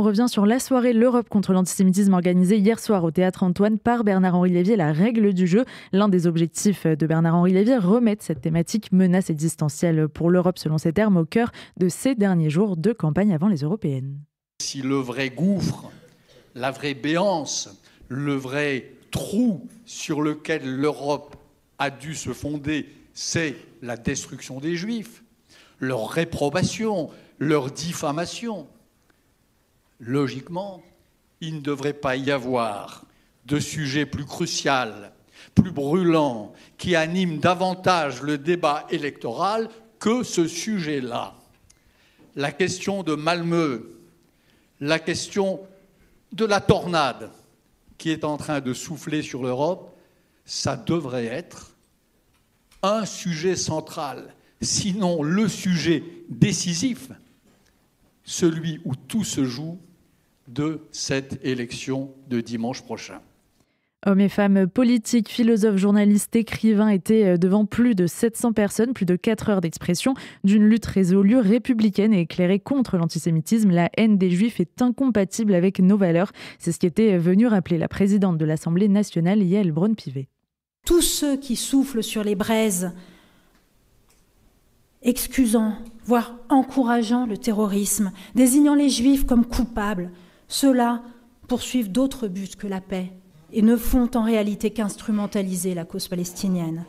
on revient sur la soirée L'Europe contre l'antisémitisme organisée hier soir au Théâtre Antoine par Bernard-Henri Lévy, la règle du jeu. L'un des objectifs de Bernard-Henri Lévy, remettre cette thématique menace existentielle pour l'Europe selon ses termes au cœur de ces derniers jours de campagne avant les européennes. Si le vrai gouffre, la vraie béance, le vrai trou sur lequel l'Europe a dû se fonder, c'est la destruction des Juifs, leur réprobation, leur diffamation. Logiquement, il ne devrait pas y avoir de sujet plus crucial, plus brûlant, qui anime davantage le débat électoral que ce sujet-là. La question de Malmö, la question de la tornade qui est en train de souffler sur l'Europe, ça devrait être un sujet central, sinon le sujet décisif, celui où tout se joue de cette élection de dimanche prochain. Hommes et femmes politiques, philosophes, journalistes, écrivains étaient devant plus de 700 personnes, plus de 4 heures d'expression d'une lutte résolue, républicaine et éclairée contre l'antisémitisme. La haine des Juifs est incompatible avec nos valeurs. C'est ce qui était venu rappeler la présidente de l'Assemblée nationale, Yaël Braun-Pivet. Tous ceux qui soufflent sur les braises, excusant, voire encourageant le terrorisme, désignant les Juifs comme coupables, ceux-là poursuivent d'autres buts que la paix et ne font en réalité qu'instrumentaliser la cause palestinienne.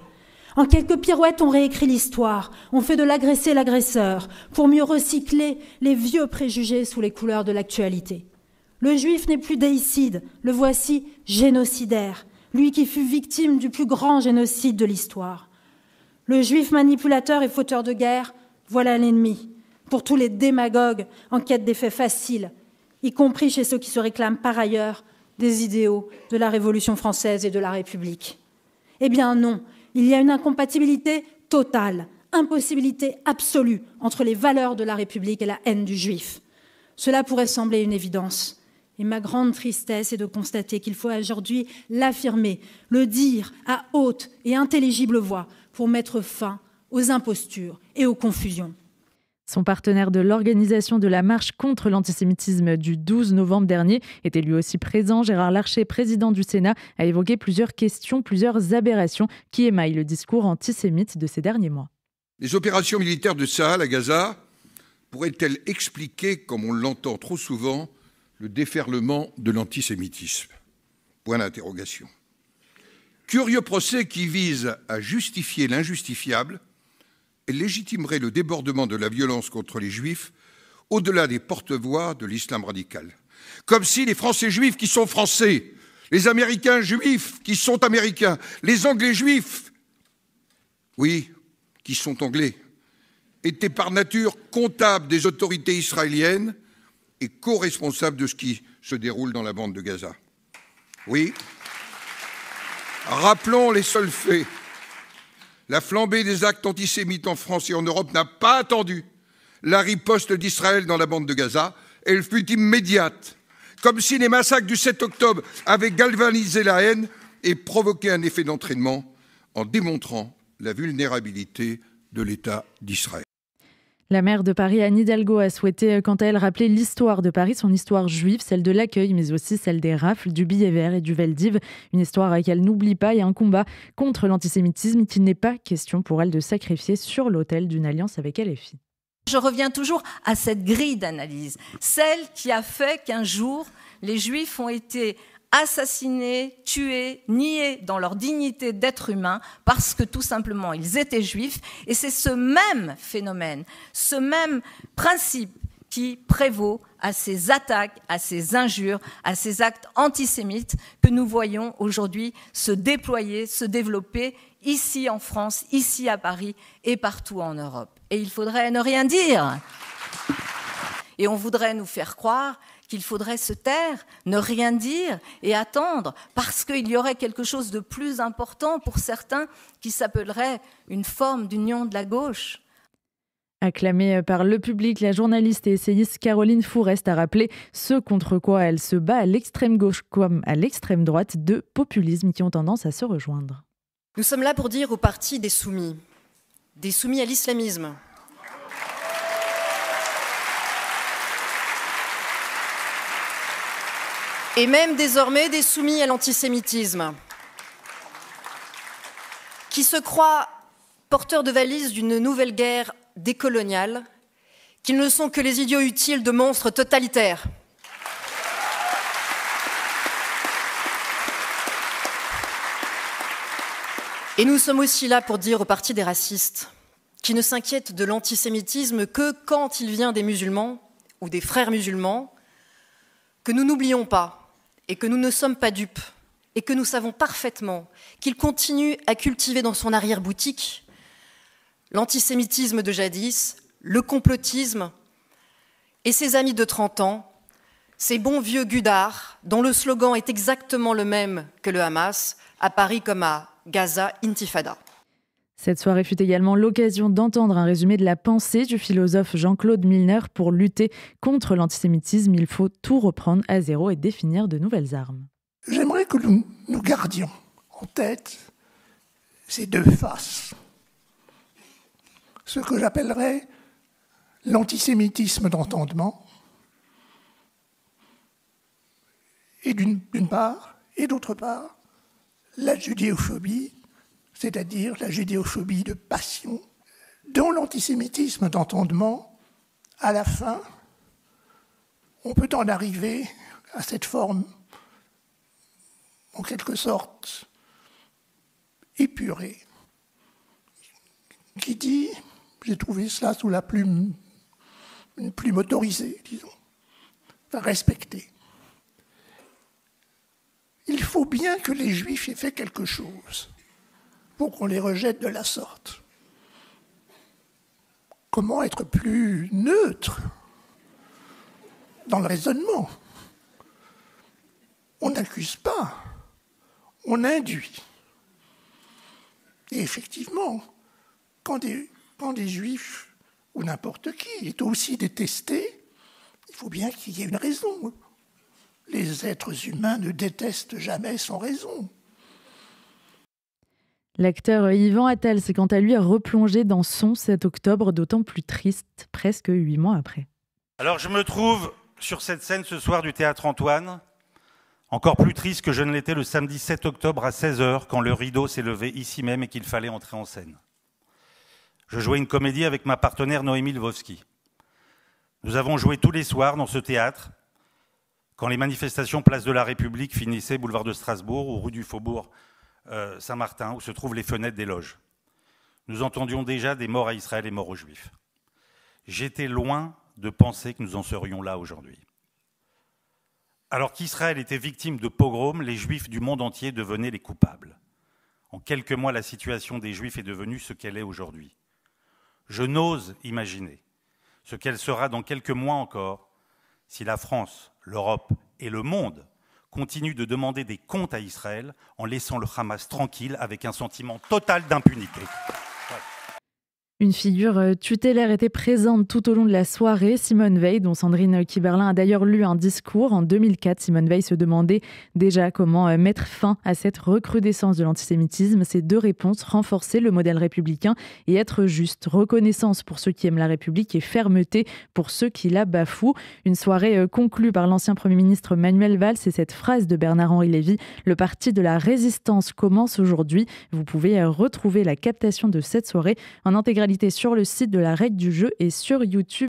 En quelques pirouettes, on réécrit l'histoire, on fait de l'agressé l'agresseur, pour mieux recycler les vieux préjugés sous les couleurs de l'actualité. Le Juif n'est plus déicide, le voici génocidaire, lui qui fut victime du plus grand génocide de l'histoire. Le Juif manipulateur et fauteur de guerre, voilà l'ennemi, pour tous les démagogues en quête d'effets faciles, y compris chez ceux qui se réclament par ailleurs des idéaux de la Révolution française et de la République. Eh bien non, il y a une incompatibilité totale, impossibilité absolue entre les valeurs de la République et la haine du Juif. Cela pourrait sembler une évidence. Et ma grande tristesse est de constater qu'il faut aujourd'hui l'affirmer, le dire à haute et intelligible voix pour mettre fin aux impostures et aux confusions. Son partenaire de l'organisation de la marche contre l'antisémitisme du 12 novembre dernier était lui aussi présent. Gérard Larcher, président du Sénat, a évoqué plusieurs questions, plusieurs aberrations qui émaillent le discours antisémite de ces derniers mois. Les opérations militaires de Tsahal à Gaza pourraient-elles expliquer, comme on l'entend trop souvent, le déferlement de l'antisémitisme ? Point d'interrogation. Curieux procès qui vise à justifier l'injustifiable et légitimerait le débordement de la violence contre les Juifs au-delà des porte-voix de l'islam radical. Comme si les Français juifs qui sont français, les Américains juifs qui sont américains, les Anglais juifs, oui, qui sont anglais, étaient par nature comptables des autorités israéliennes et co-responsables de ce qui se déroule dans la bande de Gaza. Oui, rappelons les seuls faits. La flambée des actes antisémites en France et en Europe n'a pas attendu la riposte d'Israël dans la bande de Gaza. Elle fut immédiate, comme si les massacres du 7 octobre avaient galvanisé la haine et provoqué un effet d'entraînement en démontrant la vulnérabilité de l'État d'Israël. La maire de Paris, Anne Hidalgo, a souhaité, quant à elle, rappeler l'histoire de Paris, son histoire juive, celle de l'accueil, mais aussi celle des rafles, du billet vert et du Veldiv. Une histoire qu'elle n'oublie pas et un combat contre l'antisémitisme qu'il n'est pas question pour elle de sacrifier sur l'autel d'une alliance avec LFI. Je reviens toujours à cette grille d'analyse, celle qui a fait qu'un jour, les Juifs ont été assassinés, tués, niés dans leur dignité d'être humain parce que tout simplement ils étaient juifs. Et c'est ce même phénomène, ce même principe qui prévaut à ces attaques, à ces injures, à ces actes antisémites que nous voyons aujourd'hui se déployer, se développer ici en France, ici à Paris et partout en Europe. Et il faudrait ne rien dire. Et on voudrait nous faire croire qu'il faudrait se taire, ne rien dire et attendre, parce qu'il y aurait quelque chose de plus important pour certains qui s'appellerait une forme d'union de la gauche. Acclamée par le public, la journaliste et essayiste Caroline Fourest a rappelé ce contre quoi elle se bat à l'extrême gauche comme à l'extrême droite, deux populismes qui ont tendance à se rejoindre. Nous sommes là pour dire au parti des soumis à l'islamisme, et même désormais des soumis à l'antisémitisme, qui se croient porteurs de valises d'une nouvelle guerre décoloniale, qu'ils ne sont que les idiots utiles de monstres totalitaires. Et nous sommes aussi là pour dire au parti des racistes, qui ne s'inquiètent de l'antisémitisme que quand il vient des musulmans ou des frères musulmans, que nous n'oublions pas et que nous ne sommes pas dupes et que nous savons parfaitement qu'il continue à cultiver dans son arrière-boutique l'antisémitisme de jadis, le complotisme et ses amis de 30 ans, ces bons vieux gudards dont le slogan est exactement le même que le Hamas, à Paris comme à Gaza, Intifada. Cette soirée fut également l'occasion d'entendre un résumé de la pensée du philosophe Jean-Claude Milner. Pour lutter contre l'antisémitisme, il faut tout reprendre à zéro et définir de nouvelles armes. J'aimerais que nous gardions en tête ces deux faces. Ce que j'appellerais l'antisémitisme d'entendement, et d'une part, et d'autre part, la judéophobie, c'est-à-dire la judéophobie de passion. Dans l'antisémitisme d'entendement, à la fin, on peut en arriver à cette forme, en quelque sorte, épurée, qui dit, j'ai trouvé cela sous la plume, une plume autorisée, disons, enfin respectée. Il faut bien que les Juifs aient fait quelque chose pour qu'on les rejette de la sorte. Comment être plus neutre dans le raisonnement? On n'accuse pas, on induit. Et effectivement, quand des Juifs, ou n'importe qui, est aussi détesté, il faut bien qu'il y ait une raison. Les êtres humains ne détestent jamais sans raison. L'acteur Yvan Attal s'est quant à lui replongé dans son 7 octobre, d'autant plus triste, presque 8 mois après. Alors je me trouve sur cette scène ce soir du Théâtre Antoine, encore plus triste que je ne l'étais le samedi 7 octobre à 16h, quand le rideau s'est levé ici même et qu'il fallait entrer en scène. Je jouais une comédie avec ma partenaire Noémie Lvovsky. Nous avons joué tous les soirs dans ce théâtre, quand les manifestations Place de la République finissaient boulevard de Strasbourg ou rue du Faubourg Saint-Martin, où se trouvent les fenêtres des loges. Nous entendions déjà des morts à Israël et morts aux Juifs. J'étais loin de penser que nous en serions là aujourd'hui. Alors qu'Israël était victime de pogroms, les Juifs du monde entier devenaient les coupables. En quelques mois, la situation des Juifs est devenue ce qu'elle est aujourd'hui. Je n'ose imaginer ce qu'elle sera dans quelques mois encore si la France, l'Europe et le monde continuent de demander des comptes à Israël en laissant le Hamas tranquille avec un sentiment total d'impunité. Voilà. Une figure tutélaire était présente tout au long de la soirée, Simone Veil, dont Sandrine Kiberlin a d'ailleurs lu un discours. En 2004, Simone Veil se demandait déjà comment mettre fin à cette recrudescence de l'antisémitisme. Ces deux réponses: renforcer le modèle républicain et être juste. Reconnaissance pour ceux qui aiment la République et fermeté pour ceux qui la bafouent. Une soirée conclue par l'ancien Premier ministre Manuel Valls et cette phrase de Bernard-Henri Lévy: le parti de la résistance commence aujourd'hui. Vous pouvez retrouver la captation de cette soirée en intégralité sur le site de La Règle du Jeu et sur YouTube.